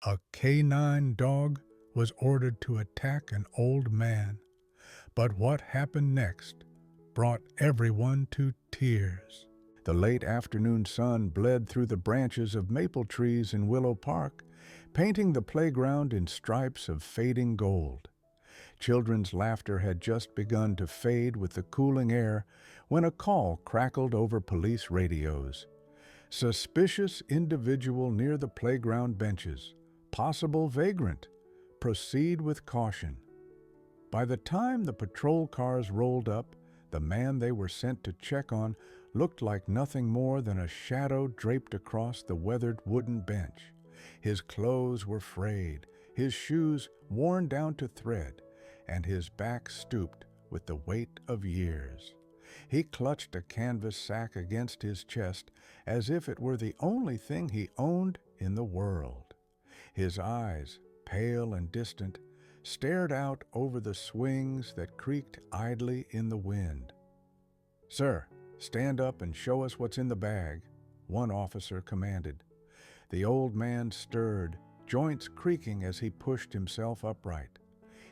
A canine dog was ordered to attack an old man, but what happened next brought everyone to tears. The late afternoon sun bled through the branches of maple trees in Willow Park, painting the playground in stripes of fading gold. Children's laughter had just begun to fade with the cooling air when a call crackled over police radios. Suspicious individual near the playground benches. Possible vagrant. Proceed with caution. By the time the patrol cars rolled up, the man they were sent to check on looked like nothing more than a shadow draped across the weathered wooden bench. His clothes were frayed, his shoes worn down to thread, and his back stooped with the weight of years. He clutched a canvas sack against his chest as if it were the only thing he owned in the world. His eyes, pale and distant, stared out over the swings that creaked idly in the wind. "Sir, stand up and show us what's in the bag," one officer commanded. The old man stirred, joints creaking as he pushed himself upright.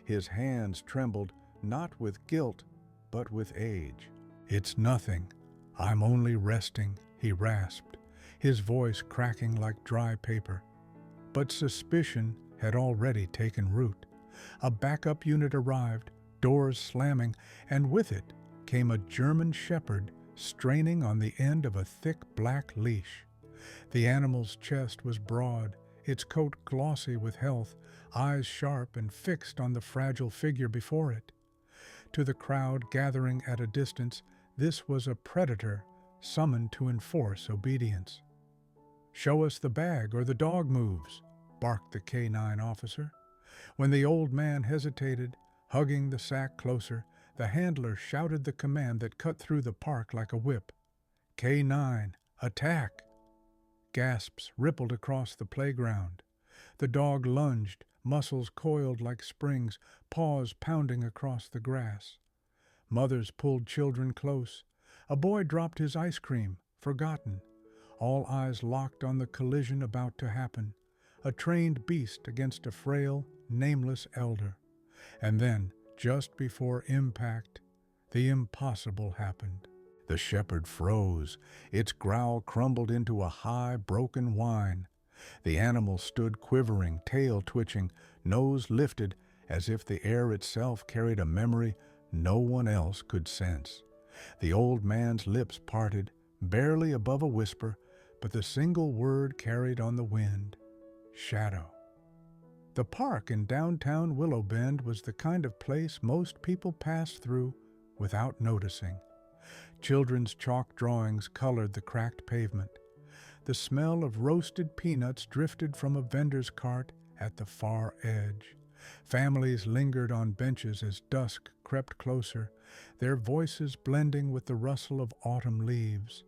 His hands trembled, not with guilt, but with age. "It's nothing. I'm only resting," he rasped, his voice cracking like dry paper. But suspicion had already taken root. A backup unit arrived, doors slamming, and with it came a German shepherd straining on the end of a thick black leash. The animal's chest was broad, its coat glossy with health, eyes sharp and fixed on the fragile figure before it. To the crowd gathering at a distance, this was a predator summoned to enforce obedience. "Show us the bag or the dog moves," barked the canine officer. When the old man hesitated, hugging the sack closer, the handler shouted the command that cut through the park like a whip. "K9, attack!" Gasps rippled across the playground. The dog lunged, muscles coiled like springs, paws pounding across the grass. Mothers pulled children close. A boy dropped his ice cream, forgotten. All eyes locked on the collision about to happen. A trained beast against a frail, nameless elder. And then, just before impact, the impossible happened. The shepherd froze. Its growl crumbled into a high, broken whine. The animal stood quivering, tail twitching, nose lifted, as if the air itself carried a memory no one else could sense. The old man's lips parted, barely above a whisper, but the single word carried on the wind: shadow. The park in downtown Willow Bend was the kind of place most people passed through without noticing. Children's chalk drawings colored the cracked pavement. The smell of roasted peanuts drifted from a vendor's cart at the far edge. Families lingered on benches as dusk crept closer, their voices blending with the rustle of autumn leaves.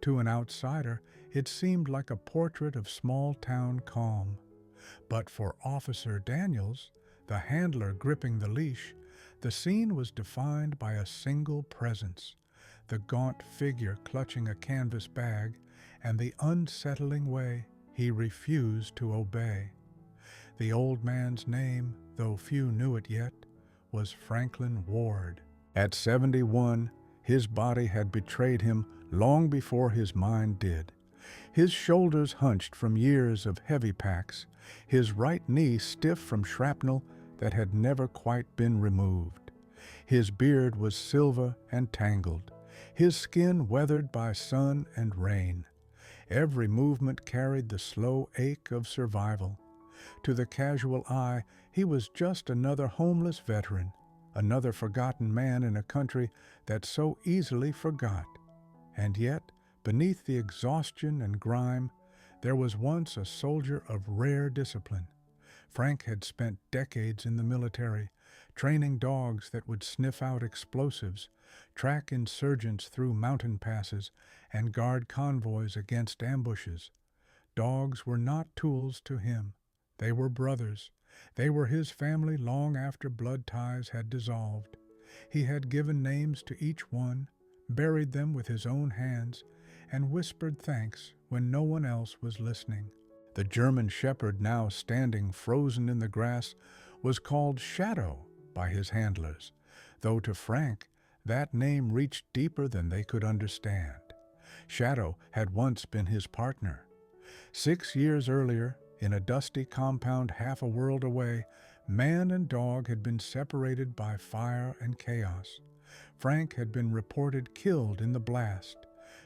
To an outsider, it seemed like a portrait of small-town calm. But for Officer Daniels, the handler gripping the leash, the scene was defined by a single presence: the gaunt figure clutching a canvas bag, and the unsettling way he refused to obey. The old man's name, though few knew it yet, was Franklin Ward. At 71, his body had betrayed him long before his mind did. His shoulders hunched from years of heavy packs, his right knee stiff from shrapnel that had never quite been removed. His beard was silver and tangled, his skin weathered by sun and rain. Every movement carried the slow ache of survival. To the casual eye, he was just another homeless veteran, another forgotten man in a country that so easily forgot. And yet, beneath the exhaustion and grime, there was once a soldier of rare discipline. Frank had spent decades in the military, training dogs that would sniff out explosives, track insurgents through mountain passes, and guard convoys against ambushes. Dogs were not tools to him. They were brothers. They were his family long after blood ties had dissolved. He had given names to each one, buried them with his own hands, and whispered thanks when no one else was listening. The German shepherd, now standing frozen in the grass, was called Shadow by his handlers, though to Frank that name reached deeper than they could understand. Shadow had once been his partner. 6 years earlier, in a dusty compound half a world away, man and dog had been separated by fire and chaos. Frank had been reported killed in the blast.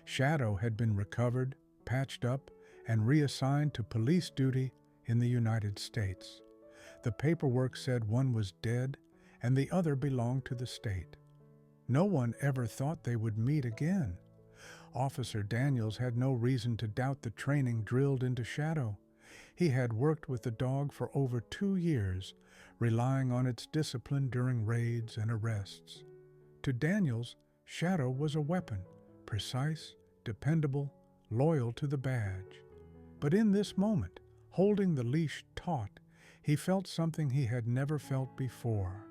Shadow had been recovered, patched up, and reassigned to police duty in the United States. The paperwork said one was dead and the other belonged to the state. No one ever thought they would meet again. Officer Daniels had no reason to doubt the training drilled into Shadow. He had worked with the dog for over 2 years, relying on its discipline during raids and arrests. To Daniels, Shadow was a weapon, precise, dependable, loyal to the badge. But in this moment, holding the leash taut, he felt something he had never felt before: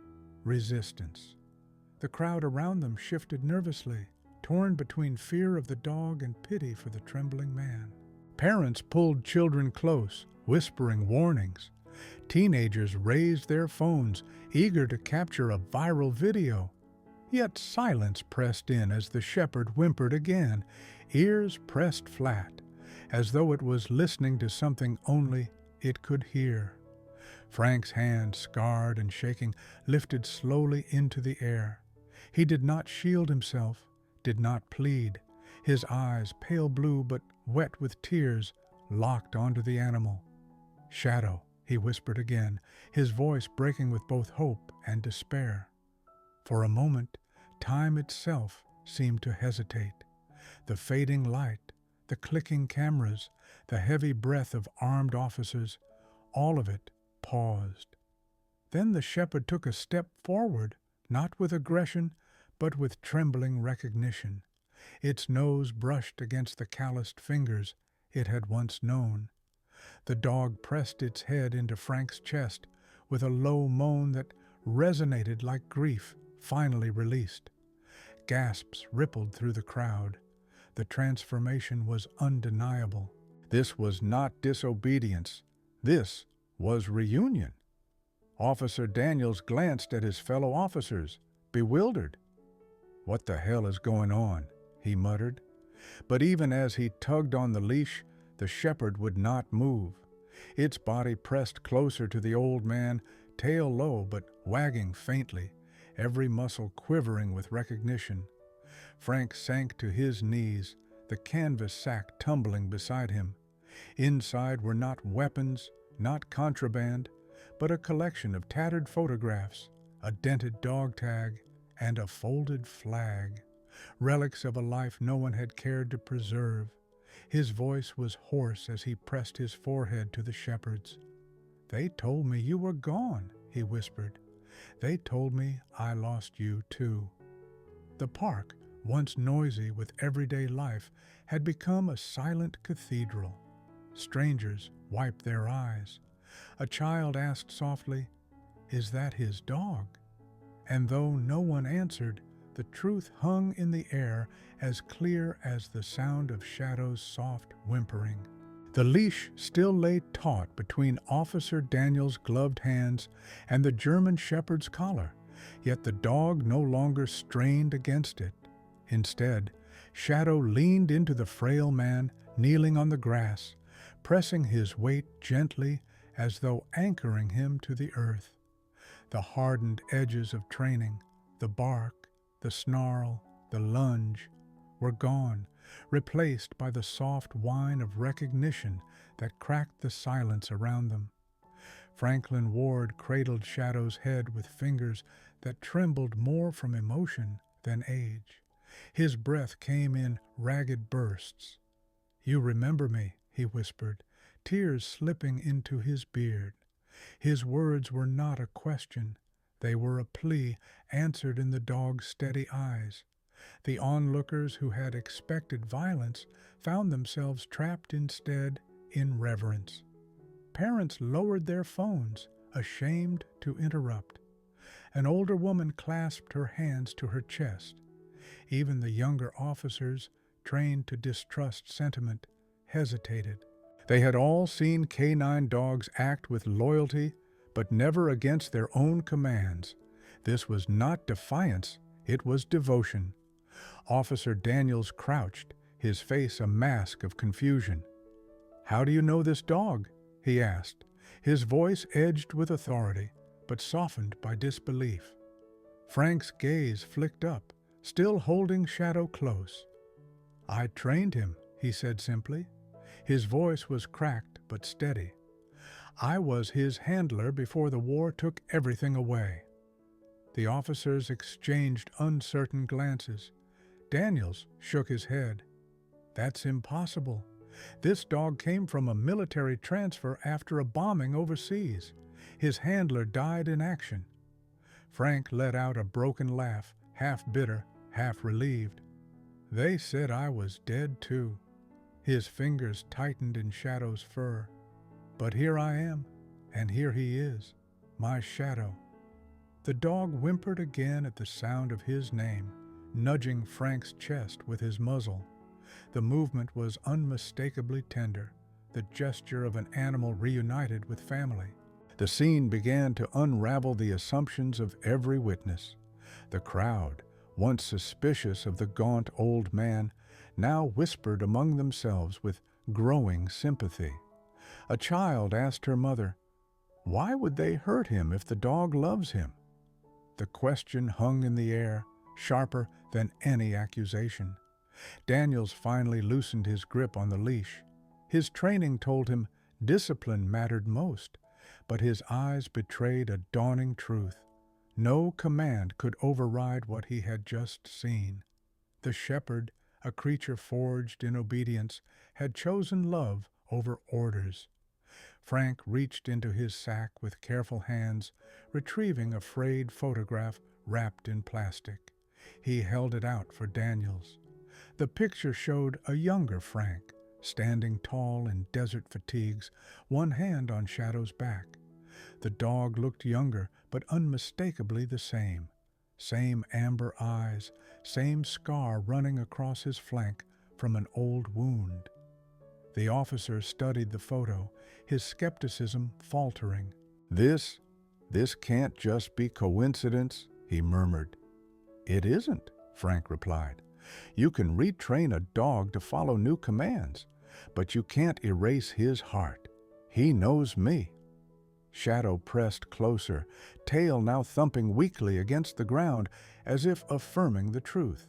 resistance. The crowd around them shifted nervously, torn between fear of the dog and pity for the trembling man. Parents pulled children close, whispering warnings. Teenagers raised their phones, eager to capture a viral video. Yet silence pressed in as the shepherd whimpered again, ears pressed flat, as though it was listening to something only it could hear. Frank's hand, scarred and shaking, lifted slowly into the air. He did not shield himself, did not plead. His eyes, pale blue but wet with tears, locked onto the animal. "Shadow," he whispered again, his voice breaking with both hope and despair. For a moment, time itself seemed to hesitate. The fading light, the clicking cameras, the heavy breath of armed officers, all of it paused. Then the shepherd took a step forward, not with aggression, but with trembling recognition. Its nose brushed against the calloused fingers it had once known. The dog pressed its head into Frank's chest with a low moan that resonated like grief finally released. Gasps rippled through the crowd. The transformation was undeniable. This was not disobedience. This was reunion. Officer Daniels glanced at his fellow officers, bewildered. "What the hell is going on?" he muttered. But even as he tugged on the leash, the shepherd would not move. Its body pressed closer to the old man, tail low but wagging faintly, every muscle quivering with recognition. Frank sank to his knees, the canvas sack tumbling beside him. Inside were not weapons, not contraband, but a collection of tattered photographs, a dented dog tag, and a folded flag, relics of a life no one had cared to preserve. His voice was hoarse as he pressed his forehead to the shepherd's. "They told me you were gone," he whispered. "They told me I lost you too." The park, once noisy with everyday life, had become a silent cathedral. Strangers wiped their eyes. A child asked softly, "Is that his dog?" And though no one answered, the truth hung in the air as clear as the sound of Shadow's soft whimpering. The leash still lay taut between Officer Daniels' gloved hands and the German shepherd's collar, yet the dog no longer strained against it. Instead, Shadow leaned into the frail man kneeling on the grass, pressing his weight gently as though anchoring him to the earth. The hardened edges of training, the bark, the snarl, the lunge, were gone, replaced by the soft whine of recognition that cracked the silence around them. Franklin Ward cradled Shadow's head with fingers that trembled more from emotion than age. His breath came in ragged bursts. "You remember me," he whispered, tears slipping into his beard. His words were not a question. They were a plea, answered in the dog's steady eyes. The onlookers who had expected violence found themselves trapped instead in reverence. Parents lowered their phones, ashamed to interrupt. An older woman clasped her hands to her chest. Even the younger officers, trained to distrust sentiment, hesitated. They had all seen canine dogs act with loyalty, but never against their own commands. This was not defiance, it was devotion. Officer Daniels crouched, his face a mask of confusion. "How do you know this dog?" he asked, his voice edged with authority, but softened by disbelief. Frank's gaze flicked up, still holding Shadow close. "I trained him," he said simply. His voice was cracked but steady. "I was his handler before the war took everything away." The officers exchanged uncertain glances. Daniels shook his head. "That's impossible. This dog came from a military transfer after a bombing overseas. His handler died in action." Frank let out a broken laugh, half bitter, half relieved. "They said I was dead too." His fingers tightened in Shadow's fur. "But here I am, and here he is, my Shadow." The dog whimpered again at the sound of his name, nudging Frank's chest with his muzzle. The movement was unmistakably tender, the gesture of an animal reunited with family. The scene began to unravel the assumptions of every witness. The crowd, once suspicious of the gaunt old man, now whispered among themselves with growing sympathy. A child asked her mother, "Why would they hurt him if the dog loves him?" The question hung in the air, sharper than any accusation. Daniels finally loosened his grip on the leash. His training told him discipline mattered most, but his eyes betrayed a dawning truth. No command could override what he had just seen. The shepherd, a creature forged in obedience, had chosen love over orders. Frank reached into his sack with careful hands, retrieving a frayed photograph wrapped in plastic. He held it out for Daniels. The picture showed a younger Frank, standing tall in desert fatigues, one hand on Shadow's back. The dog looked younger, but unmistakably the same. Same amber eyes, same scar running across his flank from an old wound. The officer studied the photo, his skepticism faltering. This can't just be coincidence," he murmured. "It isn't," Frank replied. "You can retrain a dog to follow new commands, but you can't erase his heart. He knows me." Shadow pressed closer, tail now thumping weakly against the ground, as if affirming the truth.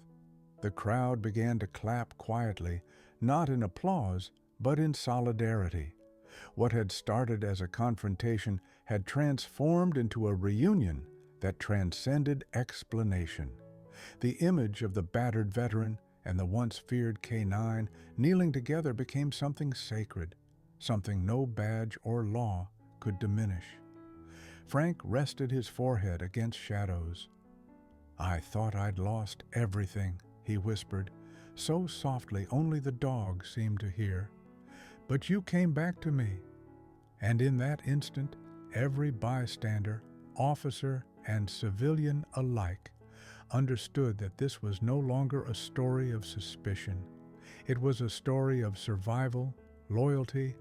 The crowd began to clap quietly, not in applause, but in solidarity. What had started as a confrontation had transformed into a reunion that transcended explanation. The image of the battered veteran and the once feared K9 kneeling together became something sacred, something no badge or law could diminish. Frank rested his forehead against Shadow's. "I thought I'd lost everything," he whispered, so softly only the dog seemed to hear. "But you came back to me." And in that instant, every bystander, officer and civilian alike, understood that this was no longer a story of suspicion. It was a story of survival, loyalty,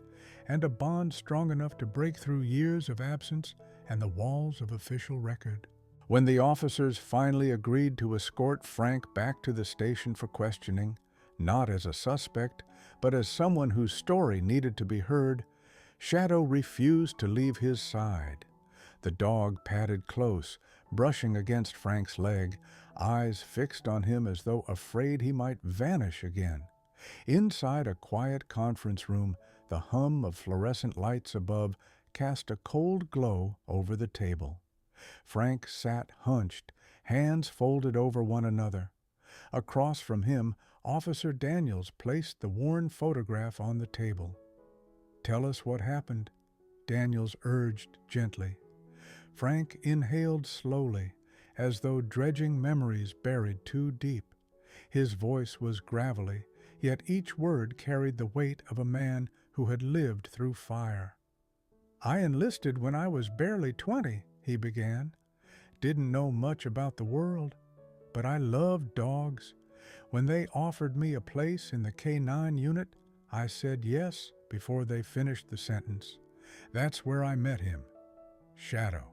and a bond strong enough to break through years of absence and the walls of official record. When the officers finally agreed to escort Frank back to the station for questioning, not as a suspect, but as someone whose story needed to be heard, Shadow refused to leave his side. The dog padded close, brushing against Frank's leg, eyes fixed on him as though afraid he might vanish again. Inside a quiet conference room, the hum of fluorescent lights above cast a cold glow over the table. Frank sat hunched, hands folded over one another. Across from him, Officer Daniels placed the worn photograph on the table. "Tell us what happened," Daniels urged gently. Frank inhaled slowly, as though dredging memories buried too deep. His voice was gravelly, yet each word carried the weight of a man who had lived through fire. "I enlisted when I was barely 20, he began. "Didn't know much about the world, but I loved dogs. When they offered me a place in the K9 unit, I said yes before they finished the sentence. That's where I met him. Shadow.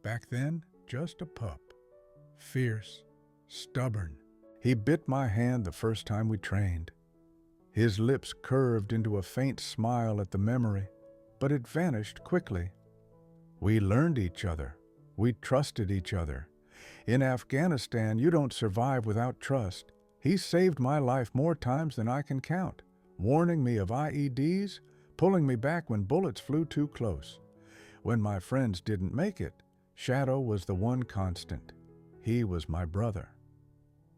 Back then, just a pup. Fierce, stubborn. He bit my hand the first time we trained. His lips curved into a faint smile at the memory, but it vanished quickly. We learned each other. We trusted each other. In Afghanistan, you don't survive without trust. He saved my life more times than I can count, warning me of IEDs, pulling me back when bullets flew too close. When my friends didn't make it, Shadow was the one constant. He was my brother.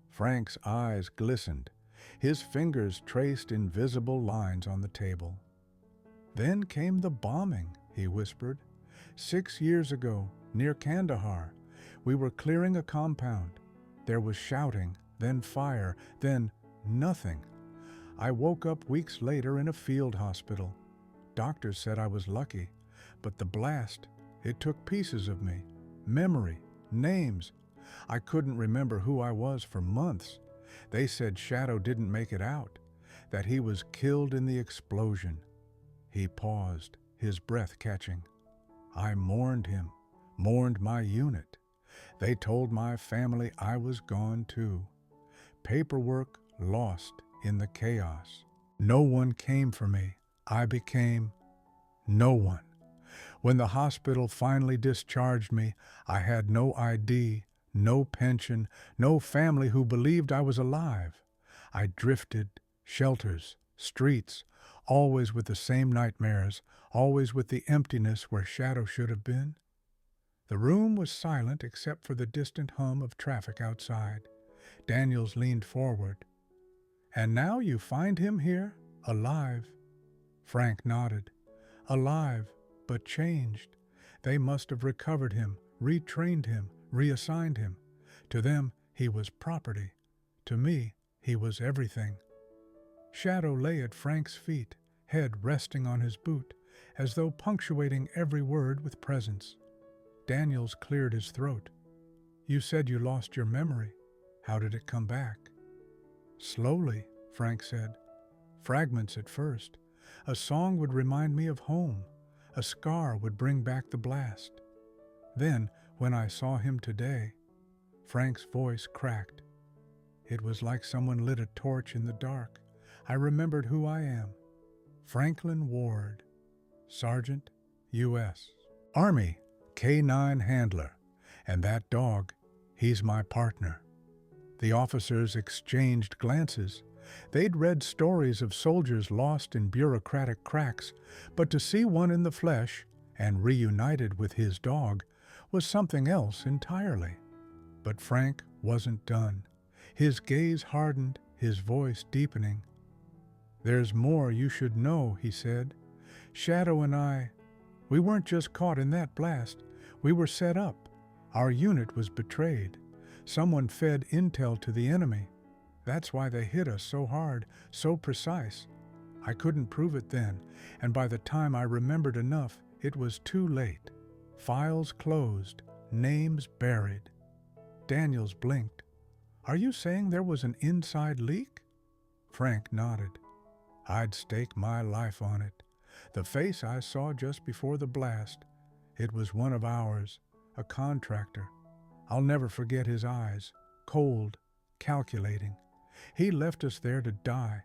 Frank's eyes glistened. His fingers traced invisible lines on the table. Then came the bombing, he whispered. 6 years ago, near Kandahar, we were clearing a compound. There was shouting, then fire, then nothing. I woke up weeks later in a field hospital. Doctors said I was lucky, but the blast, it took pieces of me. Memory, names. I couldn't remember who I was for months. They said Shadow didn't make it out, that he was killed in the explosion. He paused, his breath catching. I mourned him, mourned my unit. They told my family I was gone too. Paperwork lost in the chaos. No one came for me. I became no one. When the hospital finally discharged me, I had no ID, no pension, no family who believed I was alive. I drifted, shelters, streets, always with the same nightmares, always with the emptiness where Shadow should have been. The room was silent except for the distant hum of traffic outside. Daniels leaned forward. And now you find him here, alive. Frank nodded. Alive, but changed. They must have recovered him, retrained him, reassigned him. To them, he was property. To me, he was everything. Shadow lay at Frank's feet, head resting on his boot, as though punctuating every word with presence. Daniels cleared his throat. You said you lost your memory. How did it come back? Slowly, Frank said. Fragments at first. A song would remind me of home. A scar would bring back the blast. Then, when I saw him today, Frank's voice cracked. It was like someone lit a torch in the dark. I remembered who I am. Franklin Ward, Sergeant, U.S. Army, K-9 handler. And that dog, he's my partner. The officers exchanged glances. They'd read stories of soldiers lost in bureaucratic cracks, but to see one in the flesh and reunited with his dog was something else entirely. But Frank wasn't done. His gaze hardened, his voice deepening. There's more you should know, he said. Shadow and I, we weren't just caught in that blast. We were set up. Our unit was betrayed. Someone fed intel to the enemy. That's why they hit us so hard, so precise. I couldn't prove it then, and by the time I remembered enough, it was too late. Files closed, names buried. Daniels blinked. Are you saying there was an inside leak? Frank nodded. I'd stake my life on it. The face I saw just before the blast, it was one of ours, a contractor. I'll never forget his eyes, cold, calculating. He left us there to die.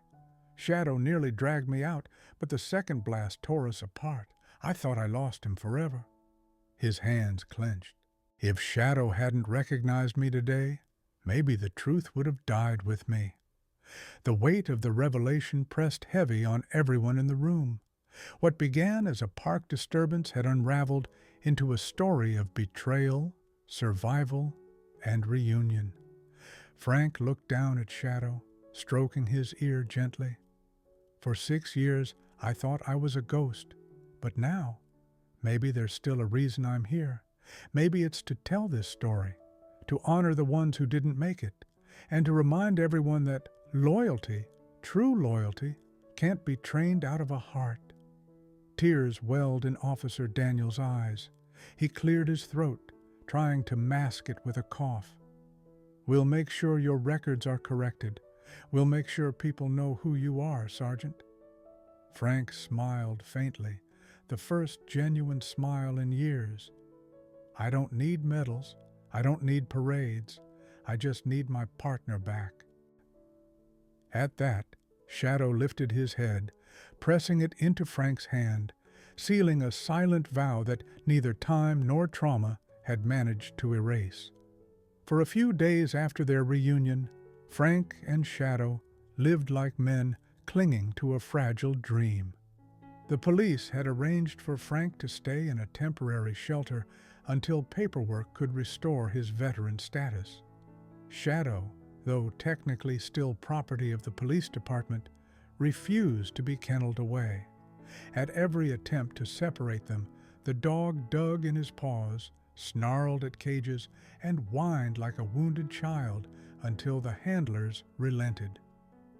Shadow nearly dragged me out, but the second blast tore us apart. I thought I lost him forever. His hands clenched. If Shadow hadn't recognized me today, maybe the truth would have died with me. The weight of the revelation pressed heavy on everyone in the room. What began as a park disturbance had unraveled into a story of betrayal, survival, and reunion. Frank looked down at Shadow, stroking his ear gently. For 6 years, I thought I was a ghost, but now, maybe there's still a reason I'm here. Maybe it's to tell this story, to honor the ones who didn't make it, and to remind everyone that loyalty, true loyalty, can't be trained out of a heart. Tears welled in Officer Daniels' eyes. He cleared his throat, trying to mask it with a cough. We'll make sure your records are corrected. We'll make sure people know who you are, Sergeant. Frank smiled faintly, the first genuine smile in years. I don't need medals. I don't need parades. I just need my partner back. At that, Shadow lifted his head, pressing it into Frank's hand, sealing a silent vow that neither time nor trauma had managed to erase. For a few days after their reunion, Frank and Shadow lived like men clinging to a fragile dream. The police had arranged for Frank to stay in a temporary shelter until paperwork could restore his veteran status. Shadow, though technically still property of the police department, refused to be kenneled away. At every attempt to separate them, the dog dug in his paws, snarled at cages, and whined like a wounded child until the handlers relented.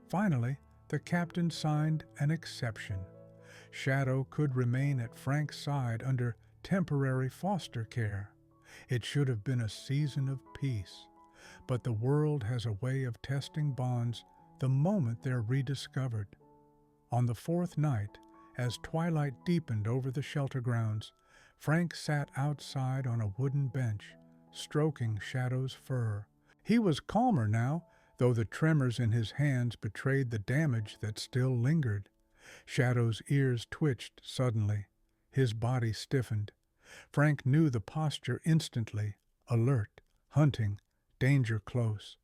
Finally, the captain signed an exception. Shadow could remain at Frank's side under temporary foster care. It should have been a season of peace, but the world has a way of testing bonds the moment they're rediscovered. On the fourth night, as twilight deepened over the shelter grounds, Frank sat outside on a wooden bench, stroking Shadow's fur. He was calmer now, though the tremors in his hands betrayed the damage that still lingered. Shadow's ears twitched suddenly. His body stiffened. Frank knew the posture instantly, alert, hunting, danger close.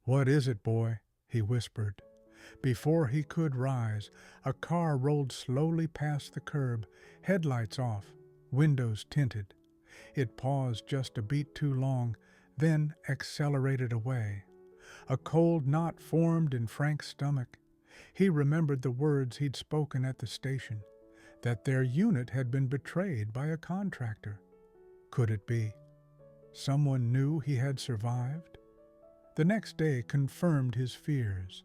"What is it, boy?" he whispered. Before he could rise, a car rolled slowly past the curb, headlights off, windows tinted. It paused just a beat too long, then accelerated away. A cold knot formed in Frank's stomach. He remembered the words he'd spoken at the station, that their unit had been betrayed by a contractor. Could it be? Someone knew he had survived? The next day confirmed his fears.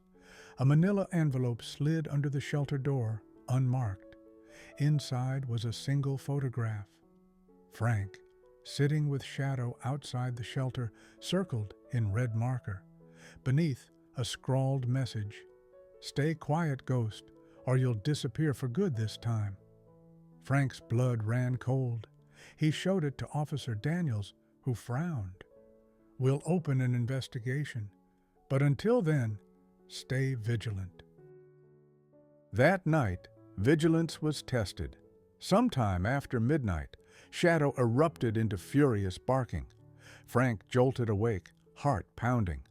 A manila envelope slid under the shelter door, unmarked. Inside was a single photograph. Frank, sitting with Shadow outside the shelter, circled in red marker. Beneath, a scrawled message: "Stay quiet, Ghost, or you'll disappear for good this time." Frank's blood ran cold. He showed it to Officer Daniels, who frowned. "We'll open an investigation, but until then, stay vigilant." That night, vigilance was tested. Sometime after midnight, Shadow erupted into furious barking. Frank jolted awake, heart pounding.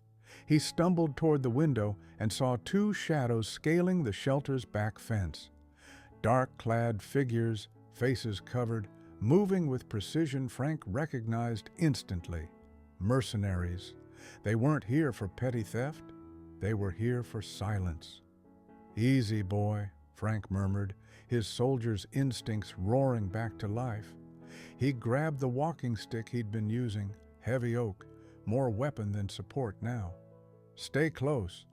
He stumbled toward the window and saw two shadows scaling the shelter's back fence. Dark-clad figures, faces covered, moving with precision Frank recognized instantly. Mercenaries. They weren't here for petty theft. They were here for silence. "Easy, boy," Frank murmured, his soldier's instincts roaring back to life. He grabbed the walking stick he'd been using, heavy oak, more weapon than support now. "Stay close."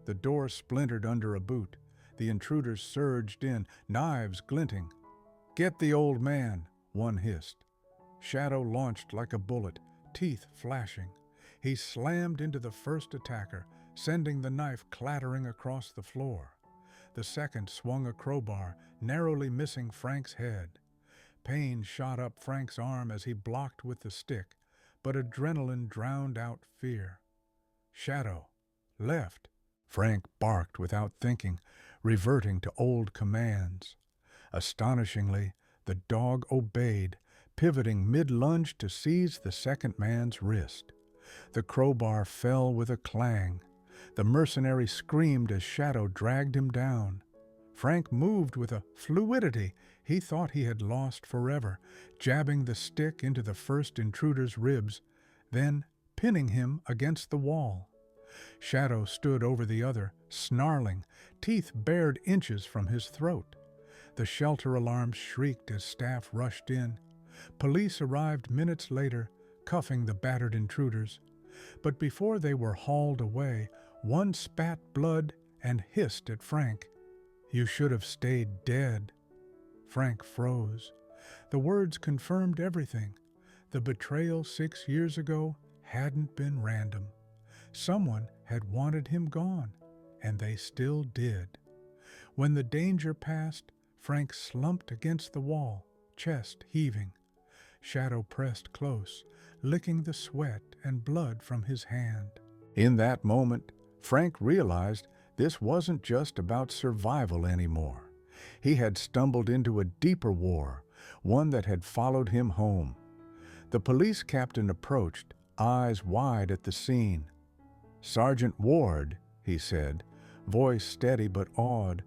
The door splintered under a boot. The intruders surged in, knives glinting. "Get the old man," one hissed. Shadow launched like a bullet, teeth flashing. He slammed into the first attacker, sending the knife clattering across the floor. The second swung a crowbar, narrowly missing Frank's head. Pain shot up Frank's arm as he blocked with the stick, but adrenaline drowned out fear. "Shadow, left," Frank barked without thinking, reverting to old commands. Astonishingly, the dog obeyed, pivoting mid-lunge to seize the second man's wrist. The crowbar fell with a clang. The mercenary screamed as Shadow dragged him down. Frank moved with a fluidity he thought he had lost forever, jabbing the stick into the first intruder's ribs, then pinning him against the wall. Shadow stood over the other, snarling, teeth bared inches from his throat. The shelter alarm shrieked as staff rushed in. Police arrived minutes later, cuffing the battered intruders. But before they were hauled away, one spat blood and hissed at Frank. "You should have stayed dead." Frank froze. The words confirmed everything. The betrayal 6 years ago hadn't been random. Someone had wanted him gone, and they still did. When the danger passed, Frank slumped against the wall, chest heaving. Shadow pressed close, licking the sweat and blood from his hand. In that moment, Frank realized this wasn't just about survival anymore. He had stumbled into a deeper war, one that had followed him home. The police captain approached, eyes wide at the scene. "Sergeant Ward," he said, voice steady but awed,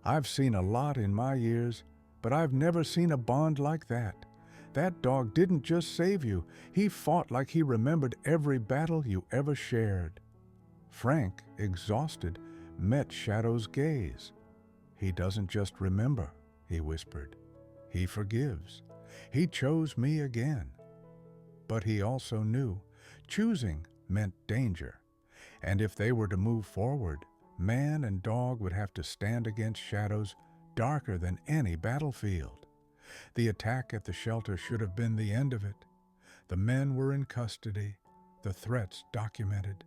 "I've seen a lot in my years, but I've never seen a bond like that. That dog didn't just save you, he fought like he remembered every battle you ever shared." Frank, exhausted, met Shadow's gaze. "He doesn't just remember," he whispered. "He forgives. He chose me again." But he also knew choosing meant danger, and if they were to move forward, man and dog would have to stand against shadows darker than any battlefield. The attack at the shelter should have been the end of it. The men were in custody, the threats documented.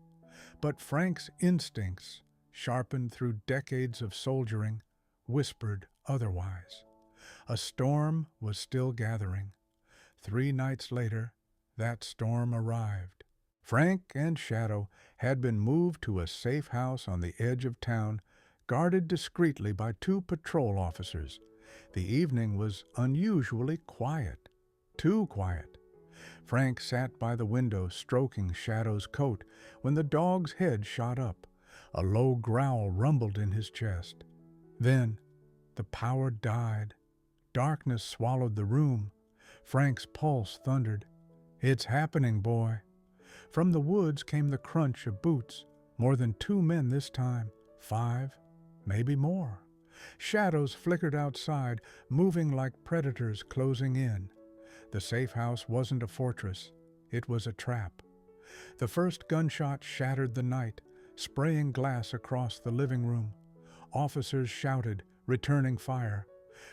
But Frank's instincts, sharpened through decades of soldiering, whispered otherwise. A storm was still gathering. 3 nights later, that storm arrived. Frank and Shadow had been moved to a safe house on the edge of town, guarded discreetly by 2 patrol officers. The evening was unusually quiet, too quiet. Frank sat by the window stroking Shadow's coat when the dog's head shot up. A low growl rumbled in his chest. Then the power died. Darkness swallowed the room. Frank's pulse thundered. "It's happening, boy." From the woods came the crunch of boots. More than 2 men this time. 5, maybe more. Shadows flickered outside, moving like predators closing in. The safe house wasn't a fortress. It was a trap. The first gunshot shattered the night, spraying glass across the living room. Officers shouted, returning fire.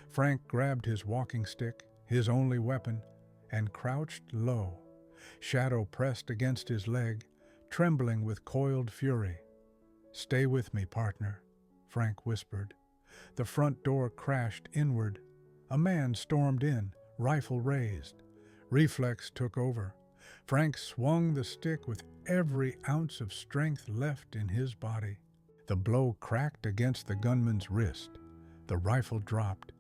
Frank grabbed his walking stick, his only weapon, and crouched low. Shadow pressed against his leg, trembling with coiled fury. "Stay with me, partner," Frank whispered. The front door crashed inward. A man stormed in, rifle raised. Reflex took over. Frank swung the stick with every ounce of strength left in his body. The blow cracked against the gunman's wrist. The rifle dropped.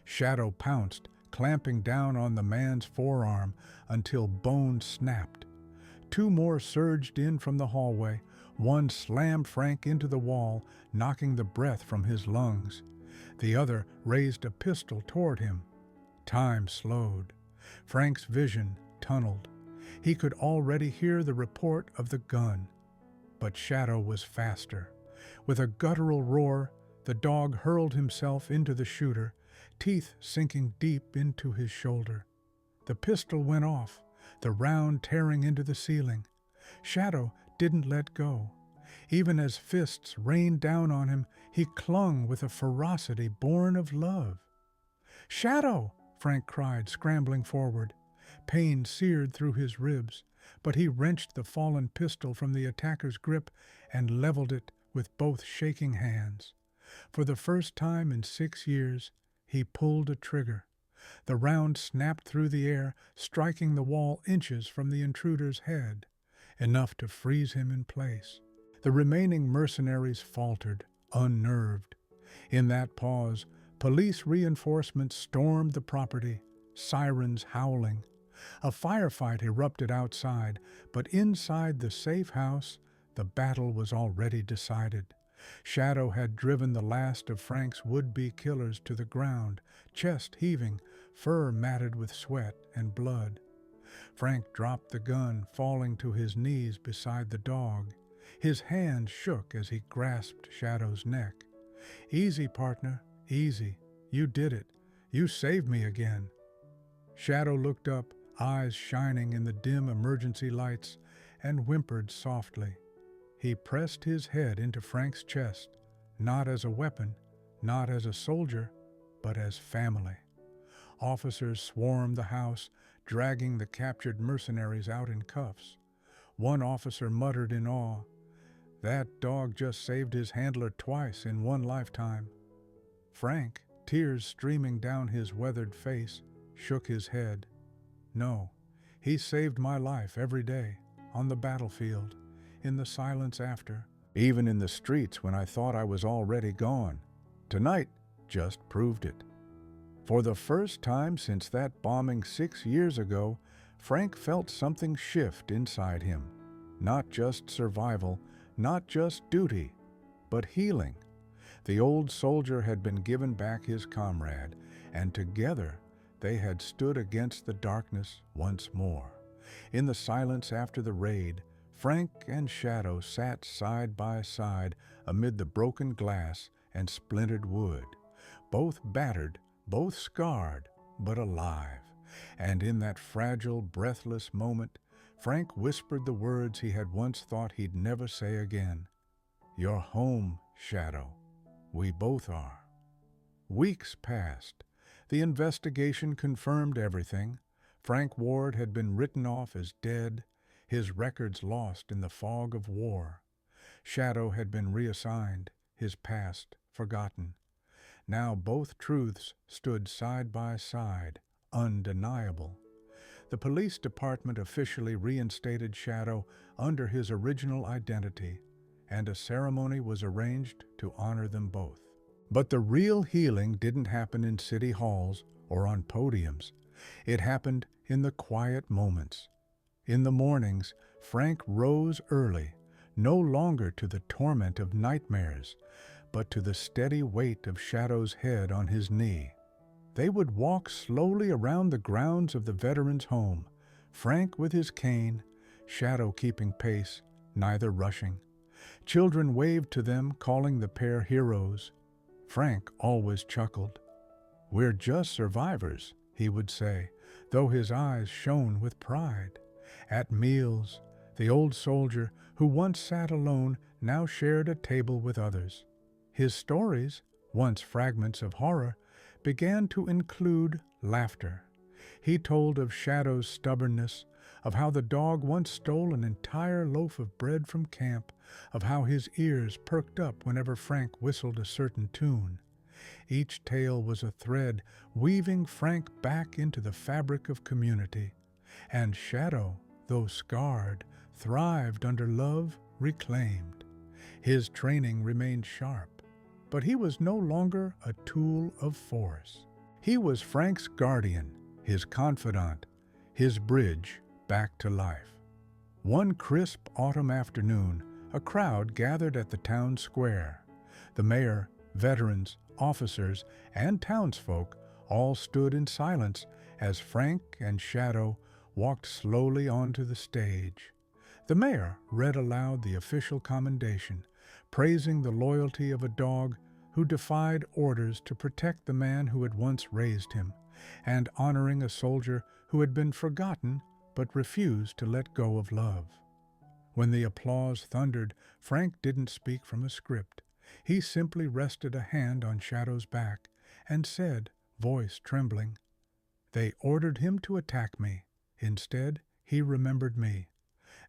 Shadow pounced, clamping down on the man's forearm until bone snapped. 2 more surged in from the hallway. One slammed Frank into the wall, knocking the breath from his lungs. The other raised a pistol toward him. Time slowed. Frank's vision tunneled. He could already hear the report of the gun. But Shadow was faster. With a guttural roar, the dog hurled himself into the shooter, teeth sinking deep into his shoulder. The pistol went off, the round tearing into the ceiling. Shadow didn't let go. Even as fists rained down on him, he clung with a ferocity born of love. "Shadow!" Frank cried, scrambling forward. Pain seared through his ribs, but he wrenched the fallen pistol from the attacker's grip and leveled it with both shaking hands. For the first time in 6 years, he pulled a trigger. The round snapped through the air, striking the wall inches from the intruder's head, enough to freeze him in place. The remaining mercenaries faltered, unnerved. In that pause, police reinforcements stormed the property, sirens howling. A firefight erupted outside, but inside the safe house, the battle was already decided. Shadow had driven the last of Frank's would-be killers to the ground, chest heaving, fur matted with sweat and blood. Frank dropped the gun, falling to his knees beside the dog. His hand shook as he grasped Shadow's neck. "Easy, partner, easy. You did it. You saved me again." Shadow looked up, eyes shining in the dim emergency lights, and whimpered softly. He pressed his head into Frank's chest, not as a weapon, not as a soldier, but as family. Officers swarmed the house, dragging the captured mercenaries out in cuffs. One officer muttered in awe, "That dog just saved his handler twice in one lifetime." Frank, tears streaming down his weathered face, shook his head. No, he saved my life every day, on the battlefield, in the silence after, even in the streets when I thought I was already gone. Tonight just proved it. For the first time since that bombing 6 years ago, Frank felt something shift inside him. Not just survival, not just duty, but healing. The old soldier had been given back his comrade, and together they had stood against the darkness once more. In the silence after the raid, Frank and Shadow sat side by side amid the broken glass and splintered wood, both battered, both scarred, but alive. And in that fragile, breathless moment, Frank whispered the words he had once thought he'd never say again. "You're home, Shadow. We both are." Weeks passed. The investigation confirmed everything. Frank Ward had been written off as dead, his records lost in the fog of war. Shadow had been reassigned, his past forgotten. Now both truths stood side by side, undeniable. The police department officially reinstated Shadow under his original identity, and a ceremony was arranged to honor them both. But the real healing didn't happen in city halls or on podiums. It happened in the quiet moments. In the mornings, Frank rose early, no longer to the torment of nightmares, but to the steady weight of Shadow's head on his knee. They would walk slowly around the grounds of the veteran's home, Frank with his cane, Shadow keeping pace, neither rushing. Children waved to them, calling the pair heroes. Frank always chuckled. "We're just survivors," he would say, though his eyes shone with pride. At meals, the old soldier, who once sat alone, now shared a table with others. His stories, once fragments of horror, began to include laughter. He told of Shadow's stubbornness, of how the dog once stole an entire loaf of bread from camp, of how his ears perked up whenever Frank whistled a certain tune. Each tale was a thread weaving Frank back into the fabric of community. And Shadow, though scarred, thrived under love reclaimed. His training remained sharp, but he was no longer a tool of force. He was Frank's guardian, his confidant, his bridge back to life. One crisp autumn afternoon, a crowd gathered at the town square. The mayor, veterans, officers, and townsfolk all stood in silence as Frank and Shadow walked slowly onto the stage. The mayor read aloud the official commendation, praising the loyalty of a dog who defied orders to protect the man who had once raised him, and honoring a soldier who had been forgotten but refused to let go of love. When the applause thundered, Frank didn't speak from a script. He simply rested a hand on Shadow's back and said, voice trembling, "They ordered him to attack me. Instead, he remembered me."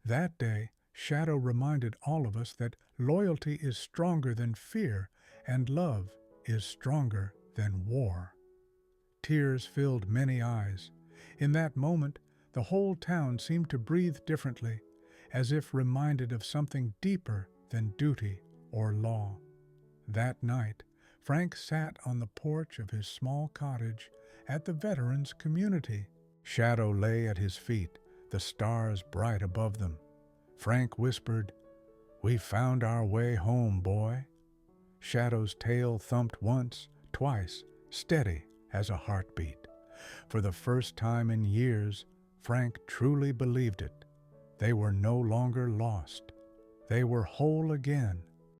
That day, Shadow reminded all of us that loyalty is stronger than fear and love is stronger than war. Tears filled many eyes. In that moment, the whole town seemed to breathe differently, as if reminded of something deeper than duty or law. That night, Frank sat on the porch of his small cottage at the Veterans Community. Shadow lay at his feet, the stars bright above them. Frank whispered, "We found our way home, boy." Shadow's tail thumped once, twice, steady as a heartbeat. For the first time in years, Frank truly believed it. They were no longer lost. They were whole again,